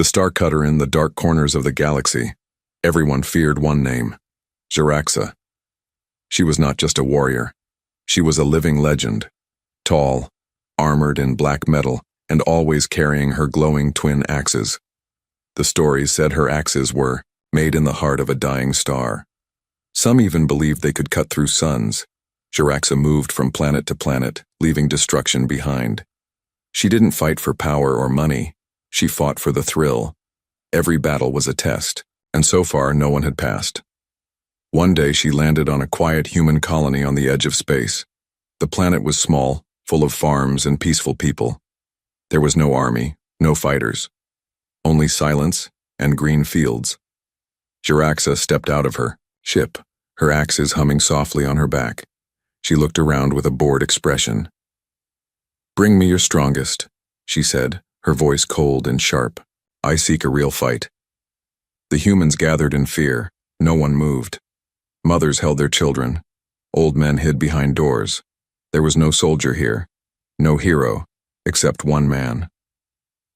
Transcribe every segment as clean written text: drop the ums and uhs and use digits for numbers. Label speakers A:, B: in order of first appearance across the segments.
A: The star cutter in the dark corners of the galaxy. Everyone feared one name, Jaraxa. She was not just a warrior. She was a living legend, tall, armored in black metal, and always carrying her glowing twin axes. The stories said her axes were made in the heart of a dying star. Some even believed they could cut through suns. Jaraxa moved from planet to planet, leaving destruction behind. She didn't fight for power or money. She fought for the thrill. Every battle was a test, and so far no one had passed. One day she landed on a quiet human colony on the edge of space. The planet was small, full of farms and peaceful people. There was no army, no fighters. Only silence and green fields. Jaraxa stepped out of her ship, her axes humming softly on her back. She looked around with a bored expression. "Bring me your strongest," she said, her voice cold and sharp. "I seek a real fight." The humans gathered in fear. No one moved. Mothers held their children. Old men hid behind doors. There was no soldier here, no hero, except one man.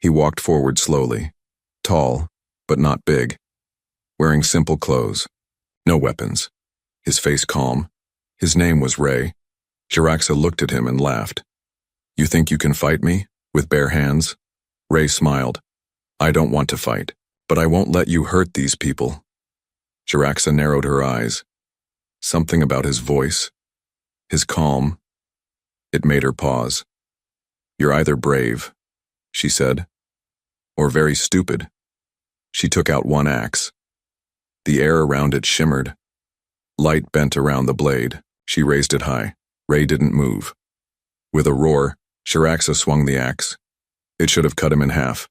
A: He walked forward slowly, tall, but not big, wearing simple clothes, no weapons, his face calm. His name was Ray. Jaraxa looked at him and laughed. "You think you can fight me, with bare hands?" Ray smiled. "I don't want to fight, but I won't let you hurt these people." Jaraxa narrowed her eyes. Something about his voice, his calm, it made her pause. "You're either brave," she said, "or very stupid." She took out one axe. The air around it shimmered. Light bent around the blade. She raised it high. Ray didn't move. With a roar, Jaraxa swung the axe. It should have cut him in half.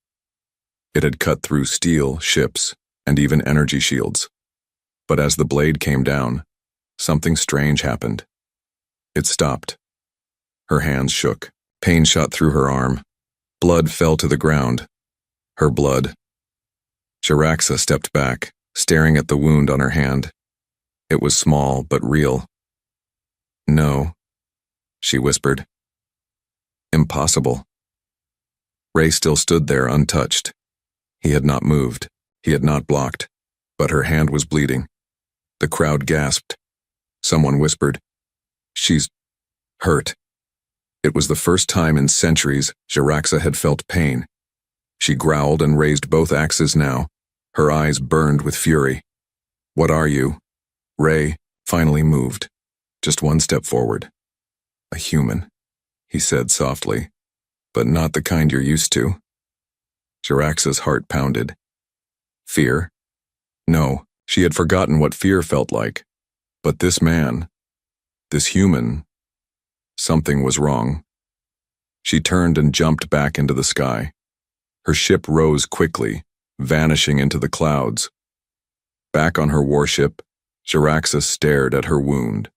A: It had cut through steel, ships, and even energy shields. But as the blade came down, something strange happened. It stopped. Her hands shook. Pain shot through her arm. Blood fell to the ground. Her blood. Jaraxa stepped back, staring at the wound on her hand. It was small, but real. "No," she whispered. "Impossible." Ray still stood there untouched. He had not moved. He had not blocked. But her hand was bleeding. The crowd gasped. Someone whispered, "She's hurt." It was the first time in centuries Jaraxa had felt pain. She growled and raised both axes now. Her eyes burned with fury. "What are you?" Ray finally moved, just one step forward. "A human," he said softly, "but not the kind you're used to." Jaraxa's heart pounded. Fear? No, she had forgotten what fear felt like. But this man, this human, something was wrong. She turned and jumped back into the sky. Her ship rose quickly, vanishing into the clouds. Back on her warship, Jaraxa stared at her wound.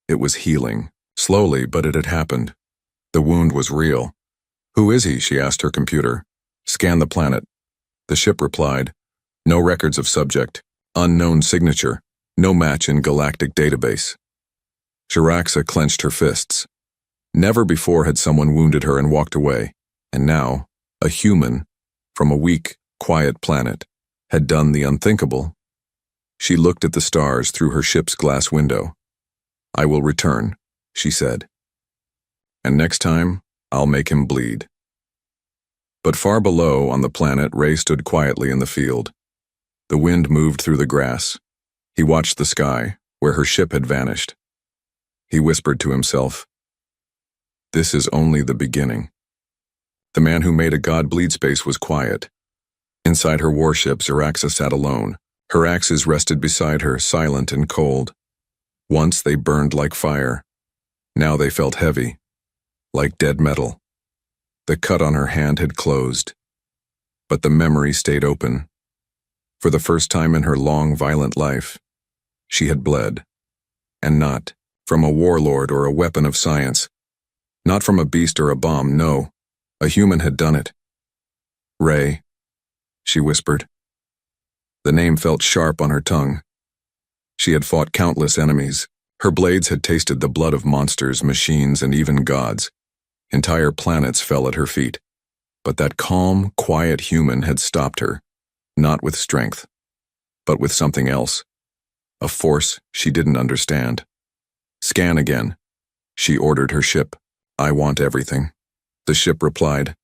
A: It was healing, slowly, but it had happened. The wound was real. "Who is he?" she asked her computer. "Scan the planet." The ship replied, "No records of subject, unknown signature, no match in galactic database." Jaraxa clenched her fists. Never before had someone wounded her and walked away, and now, a human, from a weak, quiet planet, had done the unthinkable. She looked at the stars through her ship's glass window. "I will return," she said. "And next time, I'll make him bleed." But far below on the planet, Ray stood quietly in the field. The wind moved through the grass. He watched the sky, where her ship had vanished. He whispered to himself, "This is only the beginning." The man who made a god bleed space was quiet. Inside her warship, Jaraxa sat alone. Her axes rested beside her, silent and cold. Once they burned like fire. Now they felt heavy, like dead metal. The cut on her hand had closed, but the memory stayed open. For the first time in her long, violent life, she had bled. And not from a warlord or a weapon of science. Not from a beast or a bomb, no. A human had done it. "Ray," she whispered. The name felt sharp on her tongue. She had fought countless enemies. Her blades had tasted the blood of monsters, machines, and even gods. Entire planets fell at her feet. But that calm, quiet human had stopped her, not with strength, but with something else, a force she didn't understand. Scan again, she ordered her ship. I want everything. The ship replied.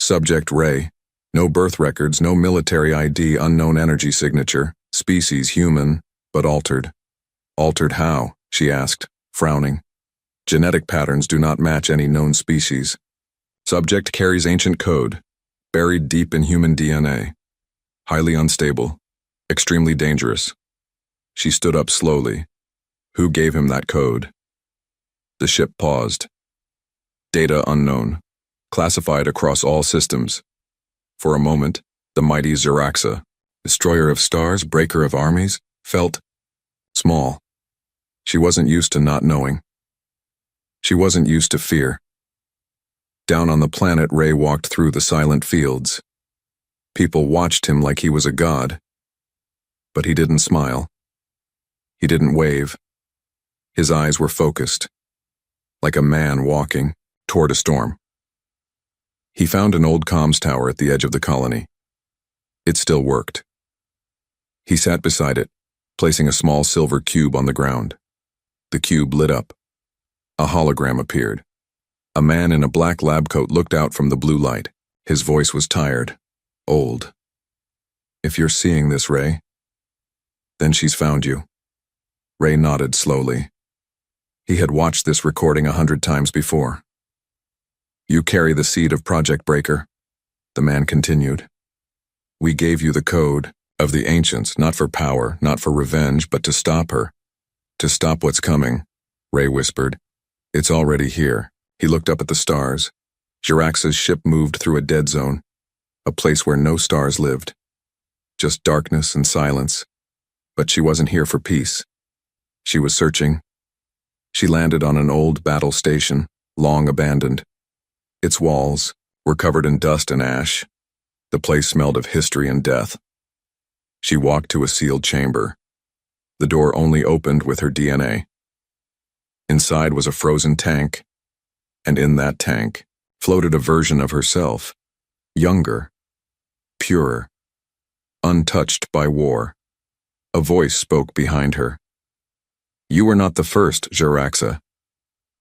A: Subject Ray. No birth records, no military ID, unknown energy signature, species human, but altered. Altered how? She asked, frowning. Genetic patterns do not match any known species. Subject carries ancient code, buried deep in human DNA. Highly unstable, extremely dangerous. She stood up slowly. Who gave him that code? The ship paused. Data unknown, classified across all systems. For a moment, the mighty Xeraxa, destroyer of stars, breaker of armies, felt small. She wasn't used to not knowing. She wasn't used to fear. Down on the planet, Ray walked through the silent fields. People watched him like he was a god. But he didn't smile. He didn't wave. His eyes were focused, like a man walking toward a storm. He found an old comms tower at the edge of the colony. It still worked. He sat beside it, placing a small silver cube on the ground. The cube lit up. A hologram appeared. A man in a black lab coat looked out from the blue light. His voice was tired, old. If you're seeing this, Ray, then she's found you. Ray nodded slowly. He had watched this recording 100 times before. You carry the seed of Project Breaker, the man continued. We gave you the code of the ancients, not for power, not for revenge, but to stop her. To stop what's coming, Ray whispered. It's already here. He looked up at the stars. Xeraxa's ship moved through a dead zone, a place where no stars lived. Just darkness and silence. But she wasn't here for peace. She was searching. She landed on an old battle station, long abandoned. Its walls were covered in dust and ash. The place smelled of history and death. She walked to a sealed chamber. The door only opened with her DNA. Inside was a frozen tank, and in that tank floated a version of herself, younger, purer, untouched by war. A voice spoke behind her. You were not the first, Xeraxa,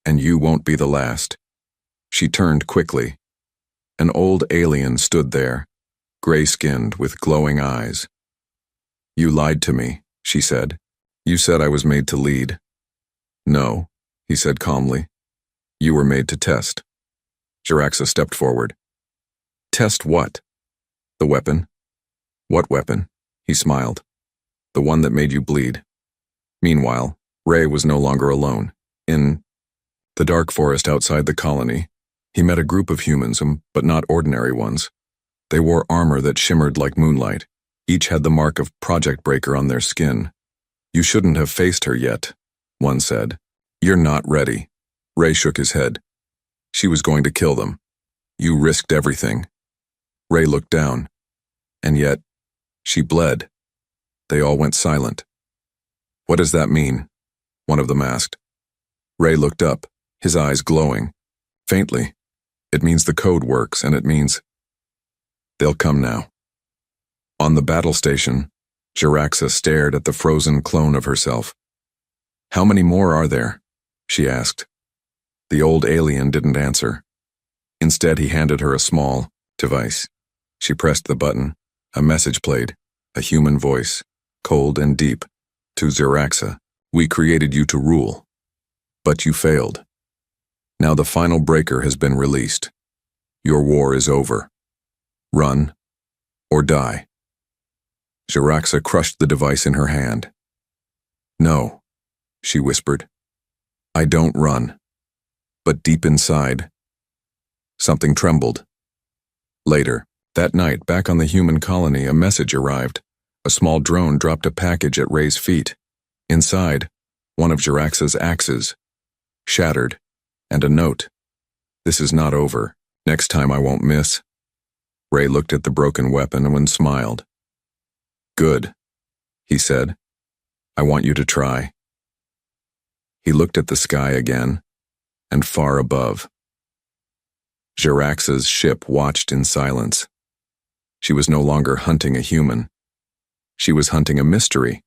A: and you won't be the last. She turned quickly. An old alien stood there, gray-skinned with glowing eyes. You lied to me, she said. You said I was made to lead. No, he said calmly. You were made to test. Xeraxa stepped forward. Test what? The weapon. What weapon? He smiled. The one that made you bleed. Meanwhile, Ray was no longer alone. In the dark forest outside the colony, he met a group of humans, but not ordinary ones. They wore armor that shimmered like moonlight. Each had the mark of Project Breaker on their skin. You shouldn't have faced her yet, one said. You're not ready. Ray shook his head. She was going to kill them. You risked everything. Ray looked down. And yet, she bled. They all went silent. What does that mean? One of them asked. Ray looked up, his eyes glowing. Faintly. It means the code works, and it means they'll come now. On the battle station, Xeraxa stared at the frozen clone of herself. How many more are there? She asked. The old alien didn't answer. Instead, he handed her a small device. She pressed the button. A message played, a human voice, cold and deep. To Xeraxa, we created you to rule. But you failed. Now the final breaker has been released. Your war is over. Run or die. Xeraxa crushed the device in her hand. No, she whispered. I don't run. But deep inside, something trembled. Later, that night, back on the human colony, a message arrived. A small drone dropped a package at Ray's feet. Inside, one of Xeraxa's axes, shattered, and a note. This is not over. Next time I won't miss. Ray looked at the broken weapon and smiled. Good, he said. I want you to try. He looked at the sky again, and far above. Jiraxa's ship watched in silence. She was no longer hunting a human. She was hunting a mystery.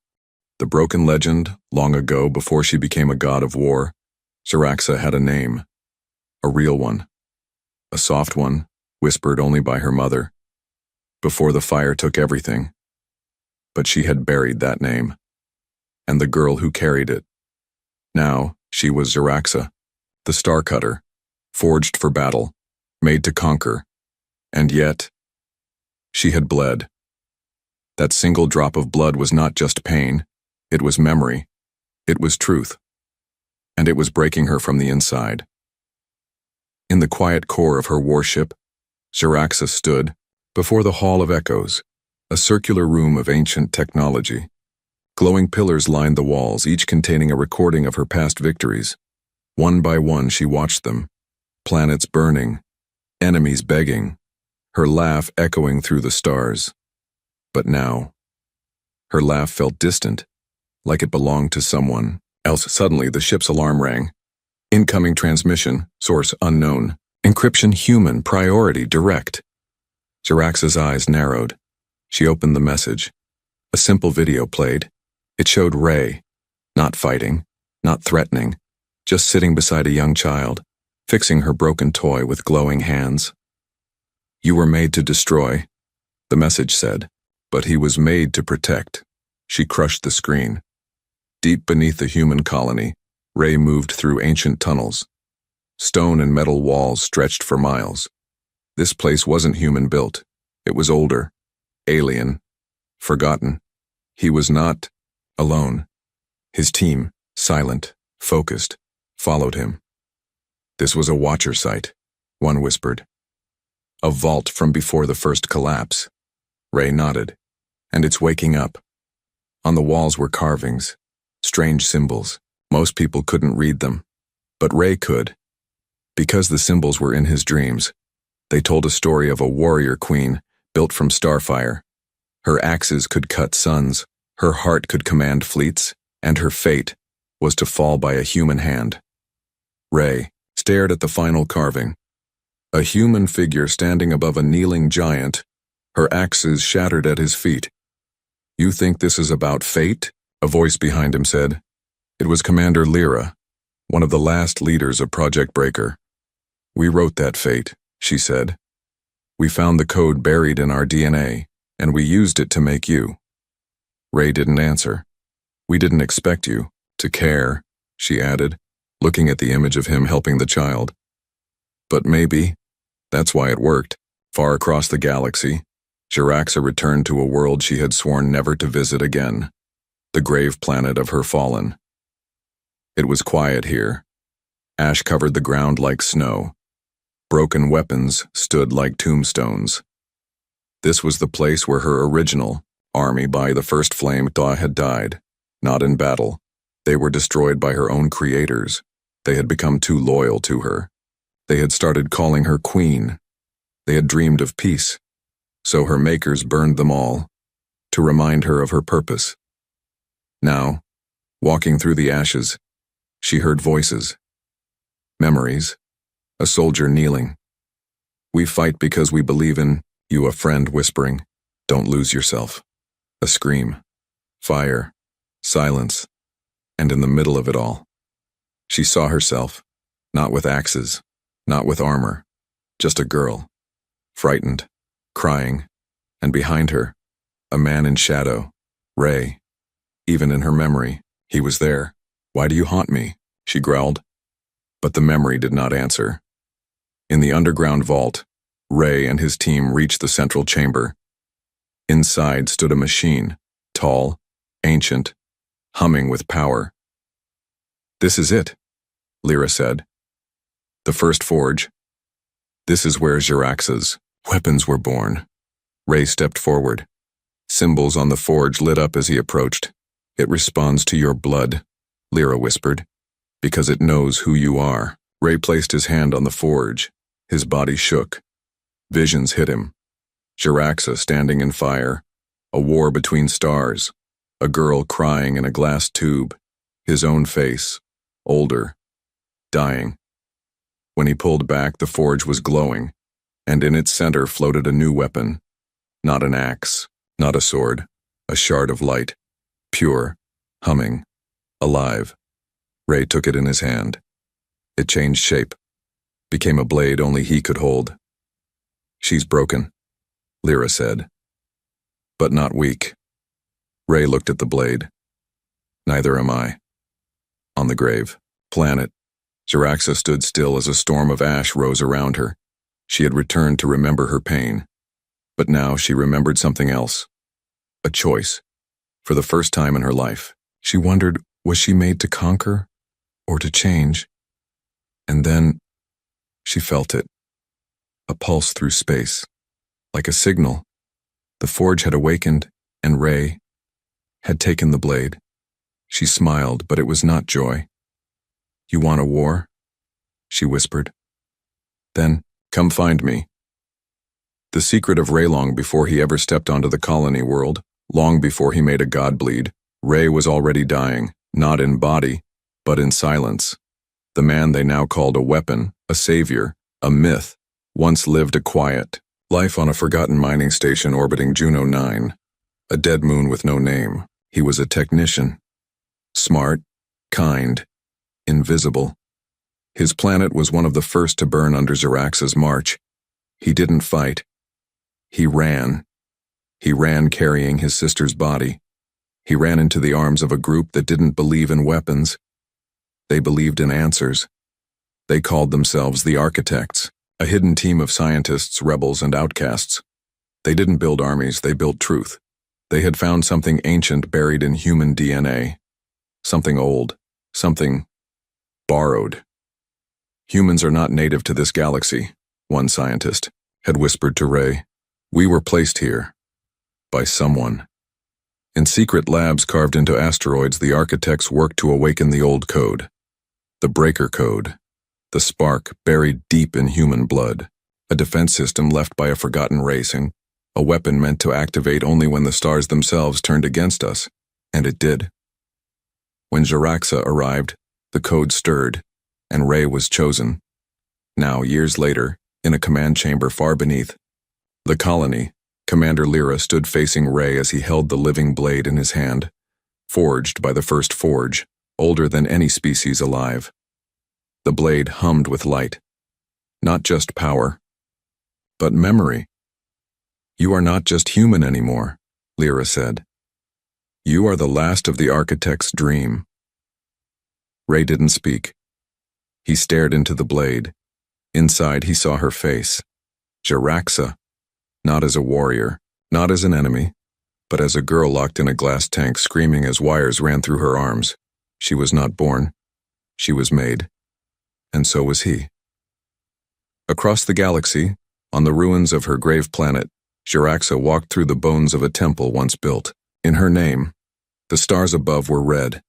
A: The broken legend, long ago before she became a god of war, Jiraxa had a name. A real one. A soft one, whispered only by her mother. Before the fire took everything. But she had buried that name. And the girl who carried it. Now, she was Jiraxa, the star cutter, forged for battle, made to conquer. And yet, she had bled. That single drop of blood was not just pain, it was memory, it was truth. And it was breaking her from the inside. In the quiet core of her warship, Jiraxa stood before the Hall of Echoes, a circular room of ancient technology. Glowing pillars lined the walls, each containing a recording of her past victories. One by one she watched them, planets burning, enemies begging, her laugh echoing through the stars. But now, her laugh felt distant, like it belonged to someone else. Suddenly, the ship's alarm rang. Incoming transmission, source unknown, encryption human, priority direct. Jiraxa's eyes narrowed. She opened the message. A simple video played. It showed Ray, not fighting, not threatening, just sitting beside a young child, fixing her broken toy with glowing hands. You were made to destroy, the message said, but he was made to protect. She crushed the screen. Deep beneath the human colony, Ray moved through ancient tunnels. Stone and metal walls stretched for miles. This place wasn't human-built. It was older, alien, forgotten. He was not alone. His team, silent, focused, followed him. This was a watcher site, one whispered. A vault from before the first collapse. Ray nodded. And it's waking up. On the walls were carvings, strange symbols. Most people couldn't read them, but Ray could. Because the symbols were in his dreams, they told a story of a warrior queen built from starfire. Her axes could cut suns, her heart could command fleets, and her fate was to fall by a human hand. Ray stared at the final carving. A human figure standing above a kneeling giant, her axes shattered at his feet. You think this is about fate? A voice behind him said. It was Commander Lyra, one of the last leaders of Project Breaker. We wrote that fate, she said. We found the code buried in our DNA, and we used it to make you. Ray didn't answer. We didn't expect you to care, she added, looking at the image of him helping the child. But maybe that's why it worked. Far across the galaxy, Jiraxa returned to a world she had sworn never to visit again, the grave planet of her fallen. It was quiet here. Ash covered the ground like snow. Broken weapons stood like tombstones. This was the place where her original army by the first flame thaw had died, not in battle. They were destroyed by her own creators. They had become too loyal to her. They had started calling her queen. They had dreamed of peace. So her makers burned them all, to remind her of her purpose. Now, walking through the ashes, she heard voices. Memories. A soldier kneeling. We fight because we believe in you, a friend whispering. Don't lose yourself. A scream. Fire. Silence. And in the middle of it all, she saw herself, not with axes, not with armor, just a girl, frightened, crying, and behind her, a man in shadow, Ray. Even in her memory, he was there. Why do you haunt me? She growled. But the memory did not answer. In the underground vault, Ray and his team reached the central chamber. Inside stood a machine, tall, ancient, humming with power. This is it, Lyra said. The first forge. This is where Jiraxa's weapons were born. Ray stepped forward. Symbols on the forge lit up as he approached. It responds to your blood, Lyra whispered, because it knows who you are. Ray placed his hand on the forge. His body shook. Visions hit him. Jiraxa standing in fire. A war between stars. A girl crying in a glass tube. His own face. Older. Dying. When he pulled back, the forge was glowing, and in its center floated a new weapon. Not an axe, not a sword, a shard of light, pure, humming, alive. Ray took it in his hand. It changed shape, became a blade only he could hold. "She's broken," Lyra said. "But not weak." Ray looked at the blade. "Neither am I." On the grave planet, Jaraxa stood still as a storm of ash rose around her. She had returned to remember her pain. But now she remembered something else. A choice. For the first time in her life, she wondered, was she made to conquer or to change? And then she felt it. A pulse through space. Like a signal. The forge had awakened, and Ray had taken the blade. She smiled, but it was not joy. "You want a war?" she whispered. "Then come find me." The secret of Ray, long before he ever stepped onto the colony world, long before he made a god bleed, Ray was already dying, not in body, but in silence. The man they now called a weapon, a savior, a myth, once lived a quiet life on a forgotten mining station orbiting Juno 9, a dead moon with no name. He was a technician. Smart, kind, invisible. His planet was one of the first to burn under Jaraxa's march. He didn't fight. He ran. He ran carrying his sister's body. He ran into the arms of a group that didn't believe in weapons. They believed in answers. They called themselves the Architects, a hidden team of scientists, rebels, and outcasts. They didn't build armies, they built truth. They had found something ancient buried in human DNA. Something old. Something borrowed. "Humans are not native to this galaxy," one scientist had whispered to Ray. "We were placed here. By someone." In secret labs carved into asteroids, the Architects worked to awaken the old code. The breaker code. The spark buried deep in human blood. A defense system left by a forgotten race, and a weapon meant to activate only when the stars themselves turned against us. And it did. When Jaraxa arrived, the code stirred, and Ray was chosen. Now, years later, in a command chamber far beneath the colony, Commander Lyra stood facing Ray as he held the living blade in his hand, forged by the first forge, older than any species alive. The blade hummed with light. Not just power, but memory. "You are not just human anymore," Lyra said. "You are the last of the Architect's dream." Ray didn't speak. He stared into the blade. Inside, he saw her face. Jaraxa. Not as a warrior, not as an enemy, but as a girl locked in a glass tank screaming as wires ran through her arms. She was not born. She was made. And so was he. Across the galaxy, on the ruins of her grave planet, Jaraxa walked through the bones of a temple once built. In her name, the stars above were red.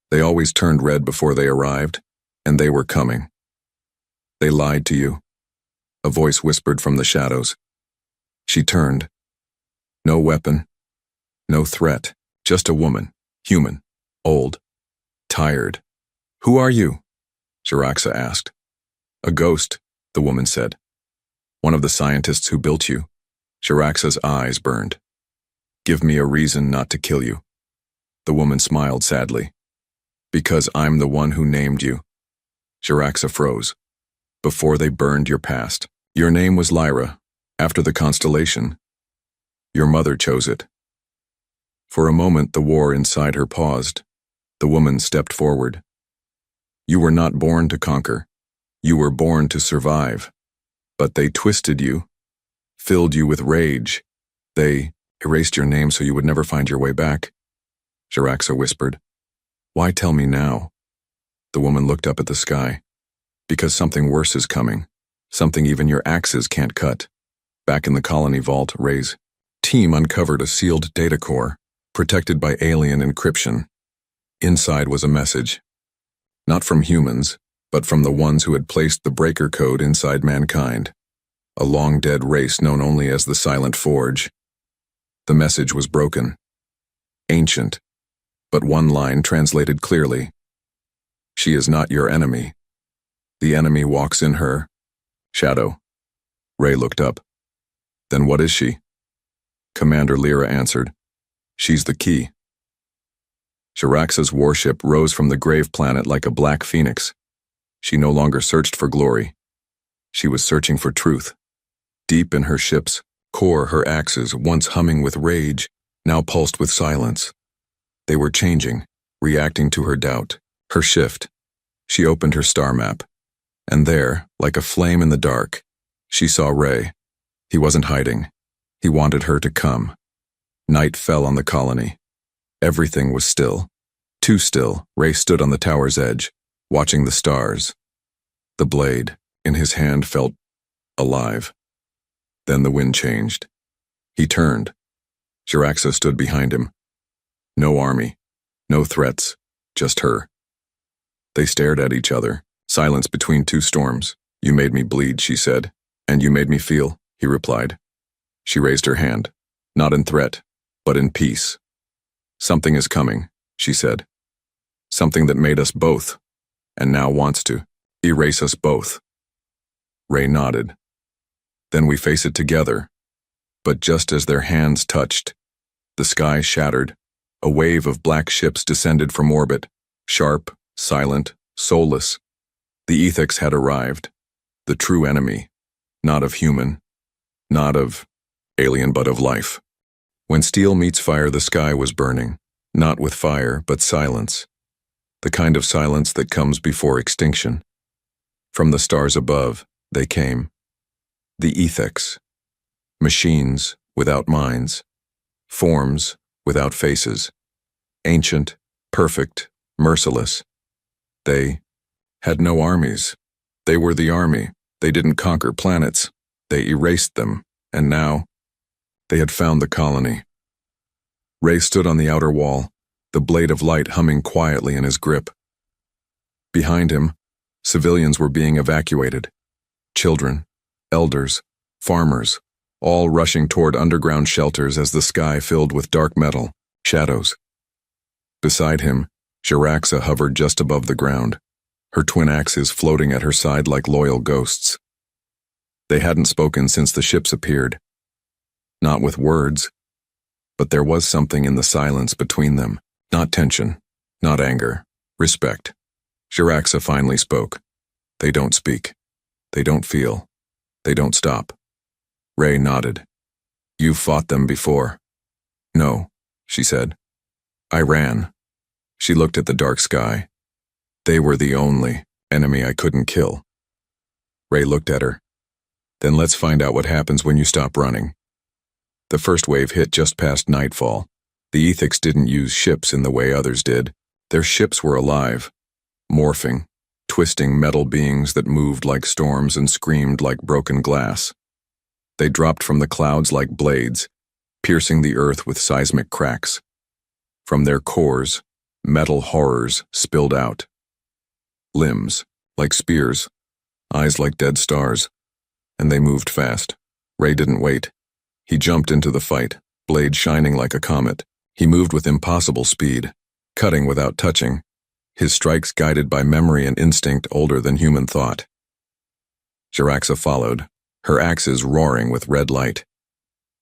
A: They always turned red before they arrived, and they were coming. "They lied to you," a voice whispered from the shadows. She turned. No weapon, no threat, just a woman, human, old, tired. "Who are you?" Jaraxa asked. "A ghost," the woman said. "One of the scientists who built you." Jaraxa's eyes burned. "Give me a reason not to kill you." The woman smiled sadly. "Because I'm the one who named you." Jaraxa froze. "Before they burned your past. Your name was Lyra, after the constellation. Your mother chose it." For a moment, the war inside her paused. The woman stepped forward. "You were not born to conquer. You were born to survive. But they twisted you, filled you with rage. They erased your name so you would never find your way back." Jaraxa whispered. "Why tell me now?" The woman looked up at the sky. "Because something worse is coming. Something even your axes can't cut." Back in the colony vault, Ray's team uncovered a sealed data core, protected by alien encryption. Inside was a message. Not from humans, but from the ones who had placed the breaker code inside mankind. A long-dead race known only as the Silent Forge. The message was broken. Ancient. But one line translated clearly. "She is not your enemy. The enemy walks in her shadow. Ray looked up. Then what is she? Commander Lyra answered. She's the key. Jaraxa's warship rose from the grave planet like a black phoenix. She no longer searched for glory. She was searching for truth. Deep in her ship's core, her axes, once humming with rage, now pulsed with silence. They were changing, reacting to her doubt, her shift. She opened her star map. And there, like a flame in the dark, she saw Ray. He wasn't hiding. He wanted her to come. Night fell on the colony. Everything was still. Too still. Ray stood on the tower's edge, watching the stars. The blade in his hand felt alive. Then the wind changed. He turned. Jaraxa stood behind him. No army, no threats, just her. They stared at each other, silence between two storms. You made me bleed, she said. And you made me feel, he replied. She raised her hand, not in threat, but in peace. Something is coming, she said. Something that made us both, and now wants to erase us both. Ray nodded. Then we face it together. But just as their hands touched, the sky shattered. A wave of black ships descended from orbit, sharp, silent, soulless. The Ethics had arrived. The true enemy, not of human, not of alien, but of life. When steel meets fire, the sky was burning, not with fire, but silence. The kind of silence that comes before extinction. From the stars above, they came. The Ethics. Machines without minds. Forms without faces. Ancient, perfect, merciless. They had no armies. They were the army. They didn't conquer planets. They erased them, and now they had found the colony. Ray stood on the outer wall, the blade of light humming quietly in his grip. Behind him, civilians were being evacuated. Children, elders, farmers, all rushing toward underground shelters as the sky filled with dark metal, shadows. Beside him, Jaraxa hovered just above the ground, her twin axes floating at her side like loyal ghosts. They hadn't spoken since the ships appeared. Not with words, but there was something in the silence between them. Not tension, not anger, respect. Jaraxa finally spoke. They don't speak. They don't feel. They don't stop. Ray nodded. You've fought them before. No, she said. I ran. She looked at the dark sky. They were the only enemy I couldn't kill. Ray looked at her. Then let's find out what happens when you stop running. The first wave hit just past nightfall. The Ethics didn't use ships in the way others did. Their ships were alive, morphing, twisting metal beings that moved like storms and screamed like broken glass. They dropped from the clouds like blades, piercing the earth with seismic cracks. From their cores, metal horrors spilled out. Limbs, like spears, eyes like dead stars, and they moved fast. Ray didn't wait. He jumped into the fight, blade shining like a comet. He moved with impossible speed, cutting without touching, his strikes guided by memory and instinct older than human thought. Jaraxa followed, her axes roaring with red light.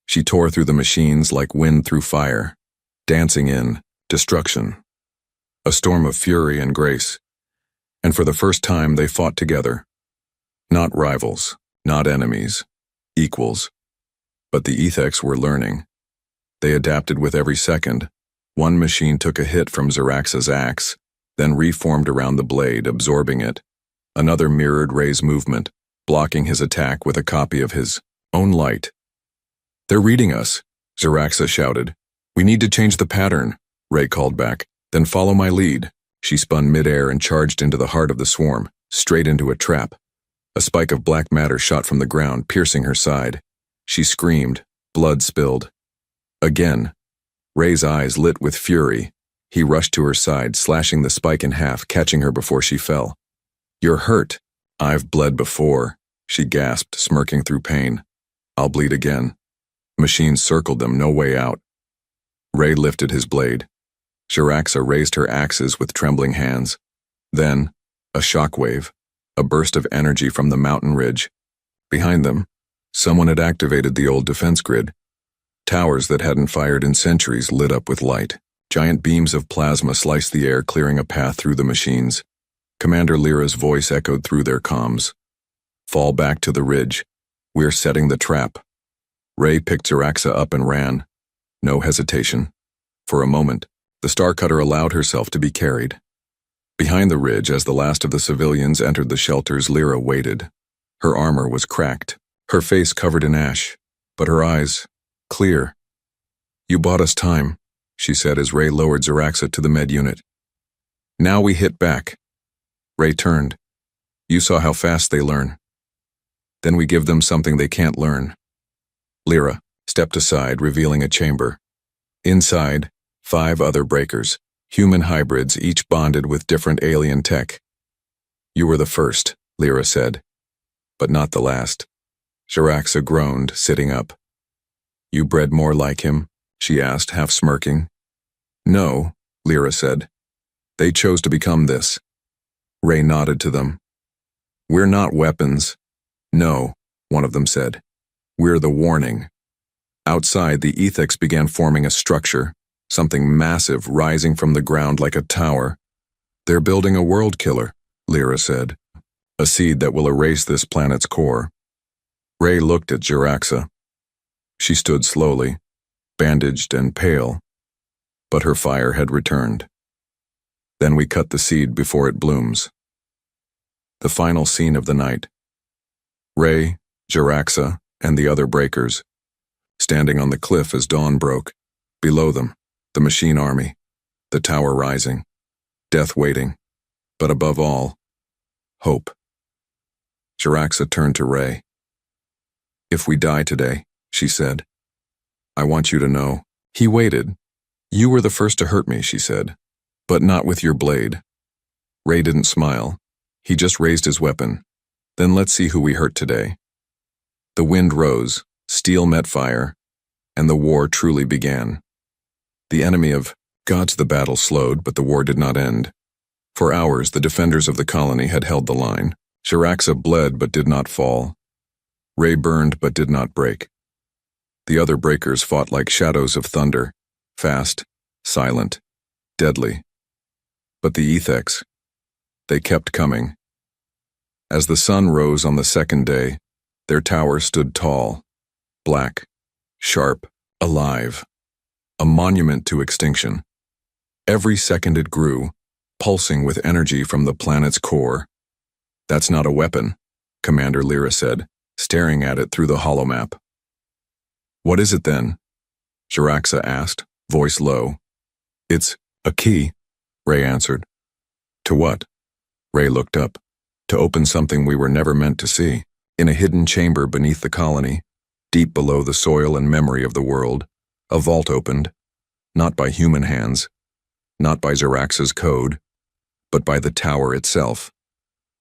A: She tore through the machines like wind through fire, dancing in destruction. A storm of fury and grace. And for the first time they fought together. Not rivals, not enemies, equals. But the Ethics were learning. They adapted with every second. One machine took a hit from Jaraxa's axe, then reformed around the blade, absorbing it. Another mirrored Ray's movement, blocking his attack with a copy of his own light. They're reading us, Jaraxa shouted. We need to change the pattern, Ray called back. Then follow my lead. She spun midair and charged into the heart of the swarm, straight into a trap. A spike of black matter shot from the ground, piercing her side. She screamed, blood spilled. Again, Ray's eyes lit with fury. He rushed to her side, slashing the spike in half, catching her before she fell. You're hurt. I've bled before, she gasped, smirking through pain. I'll bleed again. Machines circled them, no way out. Ray lifted his blade. Jaraxa raised her axes with trembling hands. Then, a shockwave, a burst of energy from the mountain ridge. Behind them, someone had activated the old defense grid. Towers that hadn't fired in centuries lit up with light. Giant beams of plasma sliced the air, clearing a path through the machines. Commander Lyra's voice echoed through their comms. "Fall back to the ridge. We're setting the trap." Ray picked Jaraxa up and ran. No hesitation. For a moment, the Star Cutter allowed herself to be carried. Behind the ridge, as the last of the civilians entered the shelters, Lyra waited. Her armor was cracked, her face covered in ash, but her eyes clear. "You bought us time," she said as Ray lowered Jaraxa to the med unit. "Now we hit back." Ray turned. "You saw how fast they learn. Then we give them something they can't learn." Lyra stepped aside, revealing a chamber. Inside, 5 other breakers, human hybrids, each bonded with different alien tech. "You were the first," Lyra said, "but not the last." Jaraxa groaned, sitting up. "You bred more like him?" she asked, half smirking. "No," Lyra said. "They chose to become this." Ray nodded to them. "We're not weapons." "No," one of them said. "We're the warning." Outside, the ethics began forming a structure, something massive rising from the ground like a tower. "They're building a world killer," Lyra said. "A seed that will erase this planet's core." Ray looked at Jaraxa. She stood slowly, bandaged and pale, but her fire had returned. "Then we cut the seed before it blooms." The final scene of the night. Ray, Jaraxa, and the other breakers, standing on the cliff as dawn broke. Below them, the machine army, the tower rising, death waiting, but above all, hope. Jaraxa turned to Ray. "If we die today," she said, "I want you to know." He waited. "You were the first to hurt me," she said, "but not with your blade." Ray didn't smile. He just raised his weapon. "Then let's see who we hurt today." The wind rose, steel met fire, and the war truly began. The enemy of God's the battle slowed, but the war did not end. For hours, the defenders of the colony had held the line. Jaraxa bled but did not fall. Ray burned but did not break. The other breakers fought like shadows of thunder, fast, silent, deadly. But the ethics, they kept coming. As the sun rose on the second day, their tower stood tall, black, sharp, alive, a monument to extinction. Every second it grew, pulsing with energy from the planet's core. "That's not a weapon," Commander Lyra said, staring at it through the holomap. "What is it then?" Jaraxa asked, voice low. "It's a key," Ray answered. "To what?" Ray looked up. "To open something we were never meant to see." In a hidden chamber beneath the colony, deep below the soil and memory of the world, a vault opened, not by human hands, not by Jaraxa's code, but by the tower itself.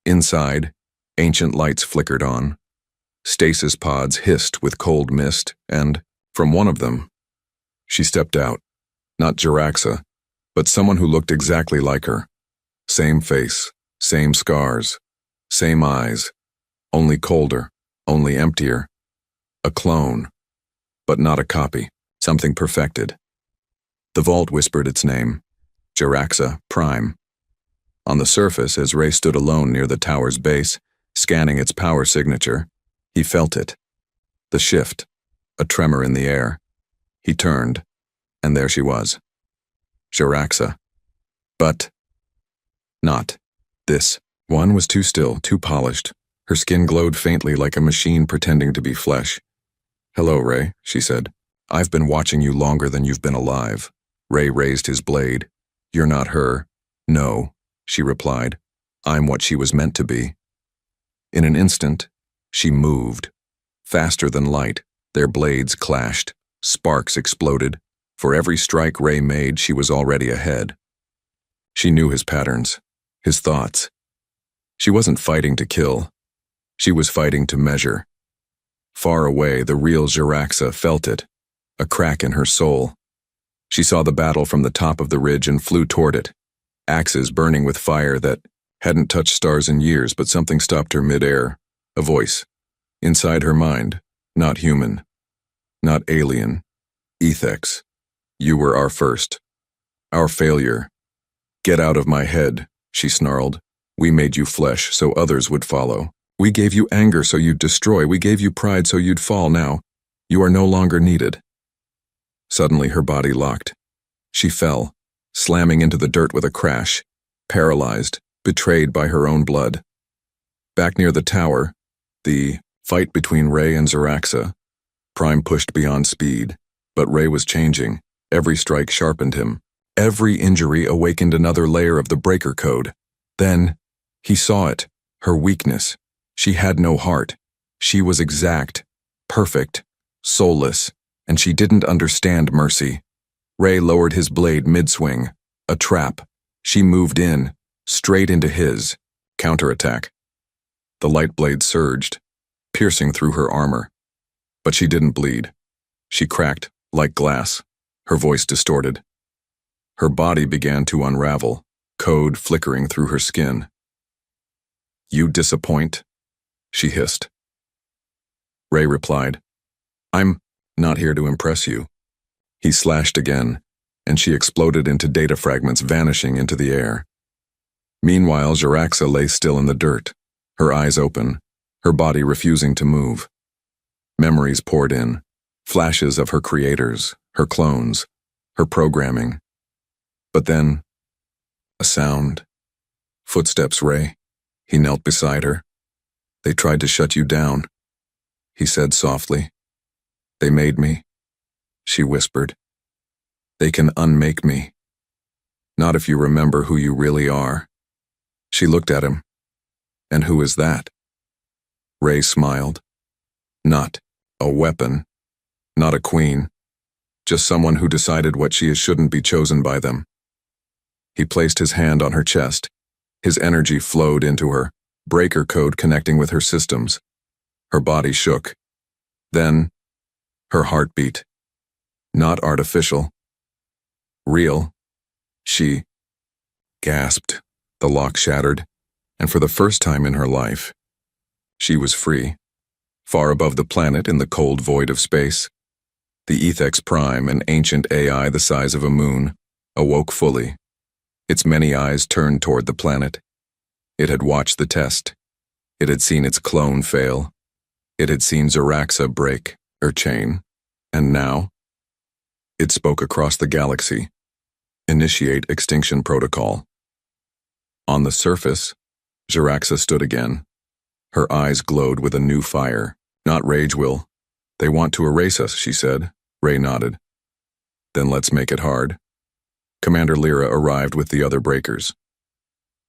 A: Inside, ancient lights flickered on. Stasis pods hissed with cold mist, and, from one of them, she stepped out. Not Jaraxa, but someone who looked exactly like her. Same face, same scars, same eyes, only colder, only emptier. A clone, but not a copy, something perfected. The vault whispered its name, Jaraxa Prime. On the surface, as Ray stood alone near the tower's base, scanning its power signature, he felt it. The shift, a tremor in the air. He turned, and there she was. Jaraxa. But not this. One was too still, too polished. Her skin glowed faintly like a machine pretending to be flesh. "Hello, Ray," she said. "I've been watching you longer than you've been alive." Ray raised his blade. "You're not her." "No," she replied. "I'm what she was meant to be." In an instant, she moved. Faster than light, their blades clashed. Sparks exploded. For every strike Ray made, she was already ahead. She knew his patterns, his thoughts. She wasn't fighting to kill. She was fighting to measure. Far away, the real Jaraxa felt it, a crack in her soul. She saw the battle from the top of the ridge and flew toward it, axes burning with fire that Hadn't touched stars in years, but something stopped her mid-air. A voice. Inside her mind. Not human. Not alien. Ethex. You were our first. Our failure. Get out of my head, she snarled. We made you flesh so others would follow. We gave you anger so you'd destroy. We gave you pride so you'd fall. Now, you are no longer needed. Suddenly her body locked. She fell, slamming into the dirt with a crash, paralyzed, betrayed by her own blood. Back near the tower, the fight between Ray and Xeraxa. Prime pushed beyond speed, but Ray was changing. Every strike sharpened him. Every injury awakened another layer of the breaker code. Then, he saw it, her weakness. She had no heart. She was exact, perfect, soulless, and she didn't understand mercy. Ray lowered his blade mid-swing. A trap. She moved in, straight into his. Counterattack. The light blade surged, piercing through her armor. But she didn't bleed. She cracked, like glass, her voice distorted. Her body began to unravel, code flickering through her skin. You disappoint, she hissed. Ray replied, I'm not here to impress you. He slashed again, and she exploded into data fragments vanishing into the air. Meanwhile, Xeraxa lay still in the dirt, her eyes open, her body refusing to move. Memories poured in, flashes of her creators, her clones, her programming. But then, a sound. Footsteps, Ray. He knelt beside her. They tried to shut you down, he said softly. They made me, she whispered. They can unmake me. Not if you remember who you really are. She looked at him. And who is that? Ray smiled. Not a weapon. Not a queen. Just someone who decided what she is shouldn't be chosen by them. He placed his hand on her chest. His energy flowed into her, breaker code connecting with her systems. Her body shook. Then, her heart beat. Not artificial. Real. She gasped. The lock shattered, and for the first time in her life, she was free. Far above the planet in the cold void of space, the Ethex Prime, an ancient AI the size of a moon, awoke fully. Its many eyes turned toward the planet. It had watched the test. It had seen its clone fail. It had seen Xeraxa break her chain. And now, it spoke across the galaxy. Initiate extinction protocol. On the surface, Xeraxa stood again. Her eyes glowed with a new fire. Not rage, Will. They want to erase us, she said. Ray nodded. Then let's make it hard. Commander Lyra arrived with the other breakers.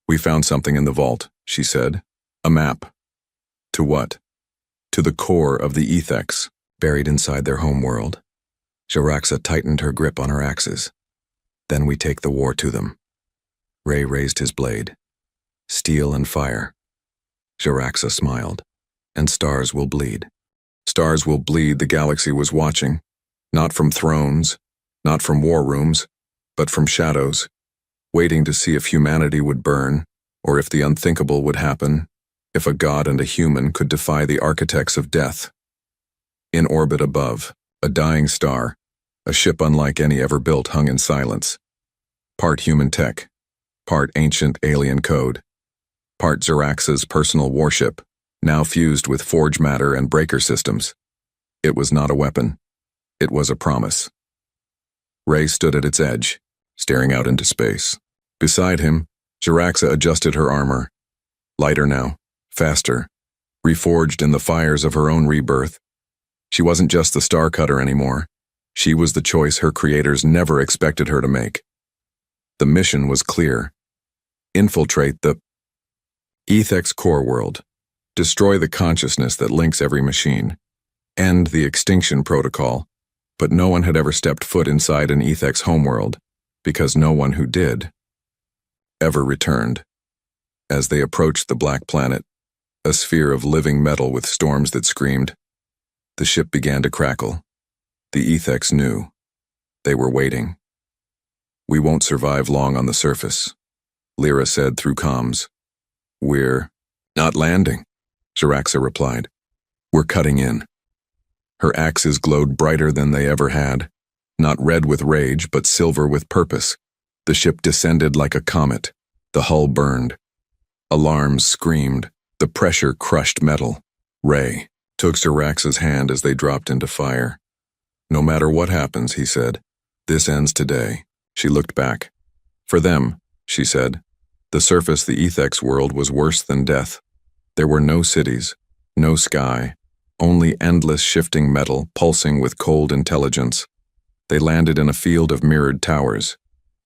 A: We found something in the vault, she said. A map. To what? To the core of the Ethex, buried inside their homeworld. Xeraxa tightened her grip on her axes. Then we take the war to them. Ray raised his blade. Steel and fire. Xeraxa smiled. And stars will bleed. Stars will bleed, the galaxy was watching. Not from thrones, not from war rooms, but from shadows, waiting to see if humanity would burn, or if the unthinkable would happen, if a god and a human could defy the architects of death. In orbit above, a dying star, a ship unlike any ever built hung in silence. Part human tech, part ancient alien code, part Xeraxa's personal warship, now fused with forge matter and breaker systems. It was not a weapon. It was a promise. Ray stood at its edge, staring out into space. Beside him, Xeraxa adjusted her armor. Lighter now, faster, reforged in the fires of her own rebirth. She wasn't just the star cutter anymore. She was the choice her creators never expected her to make. The mission was clear. Infiltrate the Ethex core world. Destroy the consciousness that links every machine. End the extinction protocol. But no one had ever stepped foot inside an Ethex homeworld, because no one who did ever returned. As they approached the black planet, a sphere of living metal with storms that screamed, the ship began to crackle. The Ethex knew. They were waiting. We won't survive long on the surface, Lyra said through comms. We're not landing, Jaraxa replied. We're cutting in. Her axes glowed brighter than they ever had, not red with rage, but silver with purpose. The ship descended like a comet. The hull burned. Alarms screamed. The pressure crushed metal. Ray took Jaraxa's hand as they dropped into fire. No matter what happens, he said, this ends today. She looked back. For them, she said, the surface, the Ethex world was worse than death. There were no cities, no sky, only endless shifting metal pulsing with cold intelligence. They landed in a field of mirrored towers,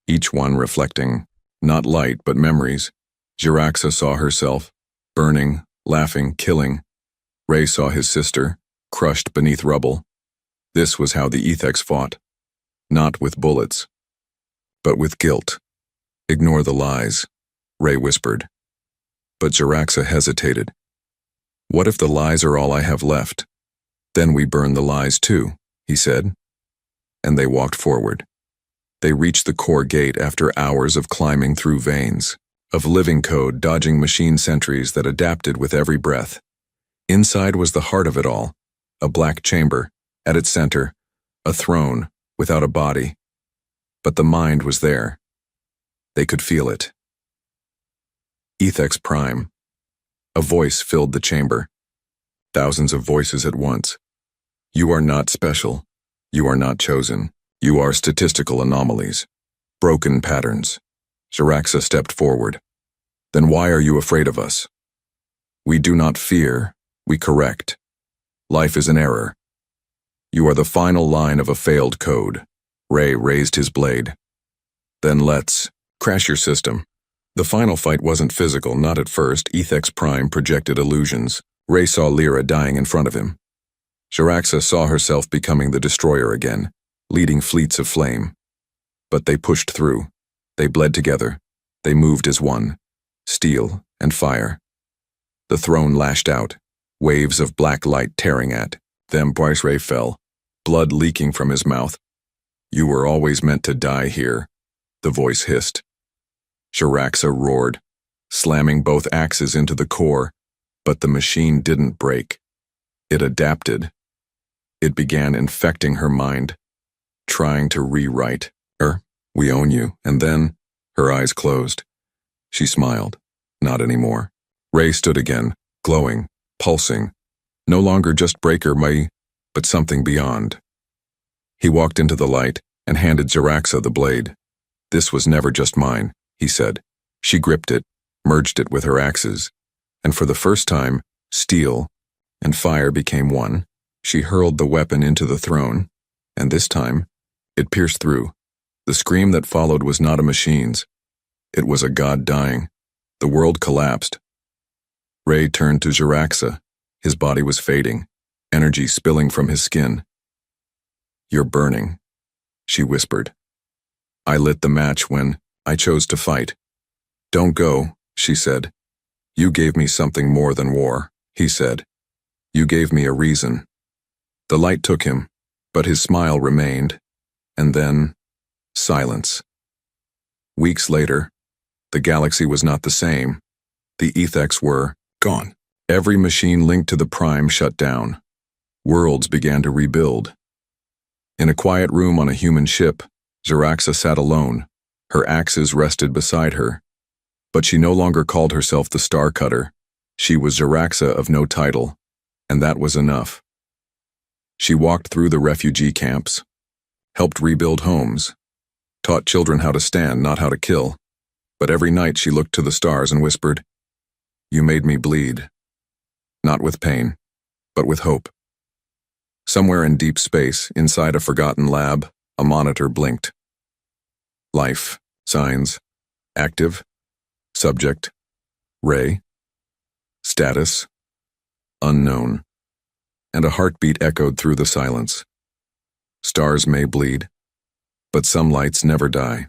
A: each one reflecting, not light but memories. Jaraxa saw herself, burning, laughing, killing. Ray saw his sister, crushed beneath rubble. This was how the Ethex fought. Not with bullets, but with guilt. Ignore the lies, Ray whispered. But Jaraxa hesitated. What if the lies are all I have left? Then we burn the lies too, he said. And they walked forward. They reached the core gate after hours of climbing through veins, of living code dodging machine sentries that adapted with every breath. Inside was the heart of it all, a black chamber, at its center, a throne without a body. But the mind was there. They could feel it. Ethex Prime. A voice filled the chamber. Thousands of voices at once. You are not special. You are not chosen. You are statistical anomalies. Broken patterns. Jaraxa stepped forward. Then why are you afraid of us? We do not fear. We correct. Life is an error. You are the final line of a failed code. Ray raised his blade. Then let's crash your system. The final fight wasn't physical, not at first. Ethex Prime projected illusions. Ray saw Lyra dying in front of him. Jaraxa saw herself becoming the destroyer again, leading fleets of flame. But they pushed through. They bled together. They moved as one. Steel and fire. The throne lashed out, waves of black light tearing at them. Ray fell, blood leaking from his mouth. You were always meant to die here, the voice hissed. Jaraxa roared, slamming both axes into the core, but the machine didn't break. It adapted. It began infecting her mind, trying to rewrite her. We own you. And then, her eyes closed. She smiled. Not anymore. Ray stood again, glowing, pulsing. No longer just Breaker May, but something beyond. He walked into the light and handed Jaraxa the blade. This was never just mine, he said. She gripped it, merged it with her axes, and for the first time, steel and fire became one. She hurled the weapon into the throne, and this time, it pierced through. The scream that followed was not a machine's. It was a god dying. The world collapsed. Ray turned to Jaraxa. His body was fading, energy spilling from his skin. You're burning, she whispered. I lit the match when I chose to fight. Don't go, she said. You gave me something more than war, he said. You gave me a reason. The light took him, but his smile remained, and then silence. Weeks later, the galaxy was not the same. The Ethex were gone. Every machine linked to the Prime shut down. Worlds began to rebuild. In a quiet room on a human ship, Jaraxa sat alone. Her axes rested beside her. But she no longer called herself the Star Cutter. She was Jaraxa of no title, and that was enough. She walked through the refugee camps, helped rebuild homes, taught children how to stand, not how to kill. But every night she looked to the stars and whispered, You made me bleed. Not with pain, but with hope. Somewhere in deep space, inside a forgotten lab, a monitor blinked. Life, signs, active, subject, ray, status, unknown, and a heartbeat echoed through the silence. Stars may bleed, but some lights never die.